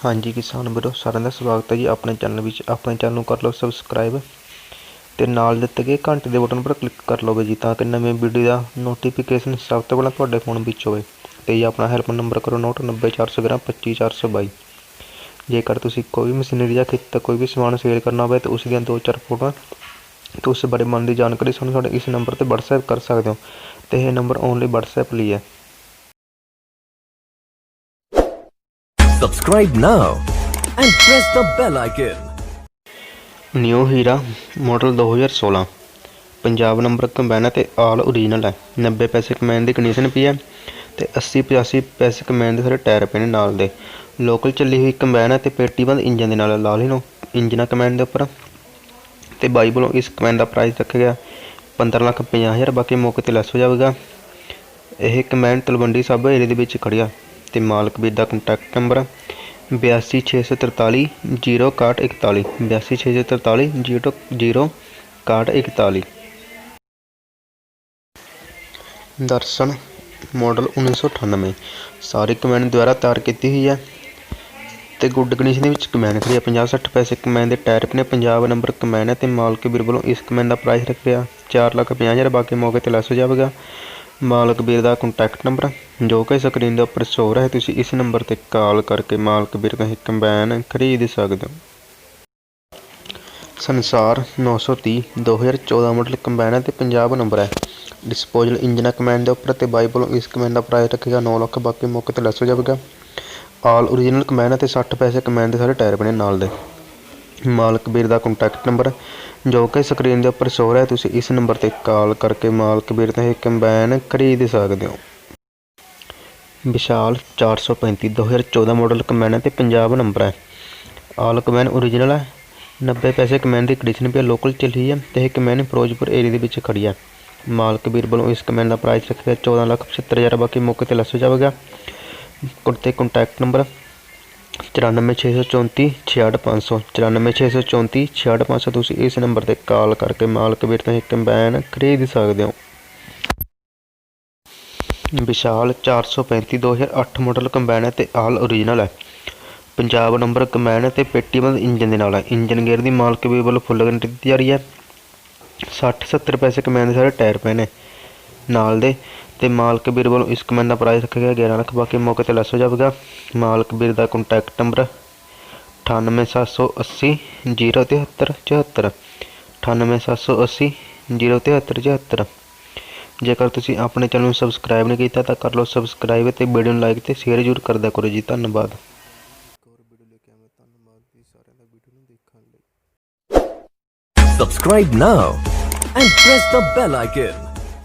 हाँ जी किसान वीरो सारिਆਂ ਦਾ ਸਵਾਗਤ ਹੈ ਜੀ ਆਪਣੇ ਚੈਨਲ ਵਿੱਚ। ਆਪਣੇ ਚੈਨਲ ਨੂੰ ਕਰ ਲਓ ਸਬਸਕ੍ਰਾਈਬ ਤੇ ਨਾਲ ਦਿੱਤੇ ਗਏ ਘੰਟੇ ਦੇ ਬਟਨ ਪਰ ਕਲਿੱਕ ਕਰ ਲਓ ਜੀ ਤਾਂ ਕਿ ਨਵੇਂ ਵੀਡੀਓ ਦਾ ਨੋਟੀਫਿਕੇਸ਼ਨ ਸਭ ਤੋਂ ਪਹਿਲਾਂ ਤੁਹਾਡੇ ਫੋਨ ਵਿੱਚ ਹੋਵੇ। ਤੇ ਜੀ ਆਪਣਾ ਹੈਲਪ ਨੰਬਰ ਕਰੋ ਨੋਟ 9041125422। ਜੇਕਰ ਤੁਸੀਂ ਕੋਈ ਵੀ ਮਸ਼ੀਨਰੀ ਜਾਂ ਖੇਤ ਕੋਈ ਵੀ ਸਮਾਨ ਸੇਲ ਕਰਨਾ ਹੋਵੇ ਤਾਂ ਉਸ ਦੀਆਂ 2-4 ਫੋਟੋਆਂ ਤੇ ਉਸ ਬਾਰੇ ਮਨ ਦੀ ਜਾਣਕਾਰੀ ਸਾਨੂੰ ਸਾਡੇ ਇਸ ਨੰਬਰ ਤੇ WhatsApp ਕਰ ਸਕਦੇ ਹੋ ਤੇ ਇਹ ਨੰਬਰ ਓਨਲੀ WhatsApp ਲਈ ਹੈ। Subscribe now and press the bell icon. New Heera model 2016 Punjab number combine है आल ओरीजनल है। 90 पैसे कमैन की कंडीशन पी है तो 80-85 पैसे कमैन के सारे टायर पे ने नाल दे। लोकल चली हुई कंबाइन है तो पेटी बंद इंजन के नाल ला ली नो इंजन कमैन के उपर तो बाई वालों इस कमैन का प्राइस रखा गया 15,50,000। बाकी मौके पर लैस हो जाएगा। यह कमैन तलवंडी साबो एरिए के खड़ी है तो मालक वीर का कंटैक्ट नंबर 82 643 06141 82 643 06141। दर्शन मॉडल 1998 सारी कमैन द्वारा तैयार की हुई है तो गुड कंडीशन कमैन खड़ी है। 50-60 पैसे कमैन के टायर पे ने। पंजाब नंबर कमैन है तो मालक वीर वालों इस कमैन का प्राइस रख दिया 4,50,000। बाकी मौके पर लैस हो जाएगा। मालक वीर का कंटैक्ट नंबर जो कि स्क्रीन के उपर शो रहा है, तुम इस नंबर पर कॉल करके मालक वीर का कंबाइन खरीद सकते हो। संसार 930 2014 मॉडल कंबाइन है तो पंजाब नंबर है। डिस्पोजल इंजन कमैन के उपर तो बाई वालों इस कमैन का प्राइस रखेगा 9 लाख। बाकी मौके पर लैस हो जाएगा। आल ओरीजनल कमैन है तो 60 पैसे कमैन के सारे टायर बने नाल दे। मालक वीर का कंटैक्ट नंबर जो कि स्क्रीन के उपर शो रहा है, तुम इस नंबर पर कॉल करके मालक वीर का कंबाइन खरीद सकते हो। विशाल 435 2014 मॉडल कमैन है तो पंजाब नंबर है। आल कमैन ओरीजनल है। 90 पैसे कमैन की कंडीशन पे लोकल चली है तो यह कमैन फिरोजपुर एरिए के खड़ी है। मालक वीर वालों इस कमैन का प्राइस रखा 14,75,000। बाकी मौके पर लैस हो जाएगा। कुर्ते कंटैक्ट नंबर 94 634 66 500 94 634 66 500। तुम इस नंबर पर कॉल करके मालक वीर का कंबाइन खरीद सकते हो। विशाल 435 2008 मॉडल कंबाइन है तो आल ओरीजनल है। पंजाब नंबर कमैन है तो पेटी बंद इंजन के नाल है। इंजन गेयर की मालक वीर वालों फुल गारंटी दी जा रही है। 60-70 पैसे कमैन के सारे टायर पे ने नाल दे ते मालक वीर वालों इस कमैन का प्राइस रखा गया 11 लाख। बाकी मौके पर लैस हो जाएगा। मालक वीर का कंटैक्ट नंबर 98 780 073 74 98 780 073 74। जेकर तुसीं अपने चैनल में सबसक्राइब नहीं किया तो कर लो सबसक्राइब तो वीडियो लाइक तो शेयर जरूर कर दिया करो जी। धन्यवाद। Subscribe now and press the bell icon.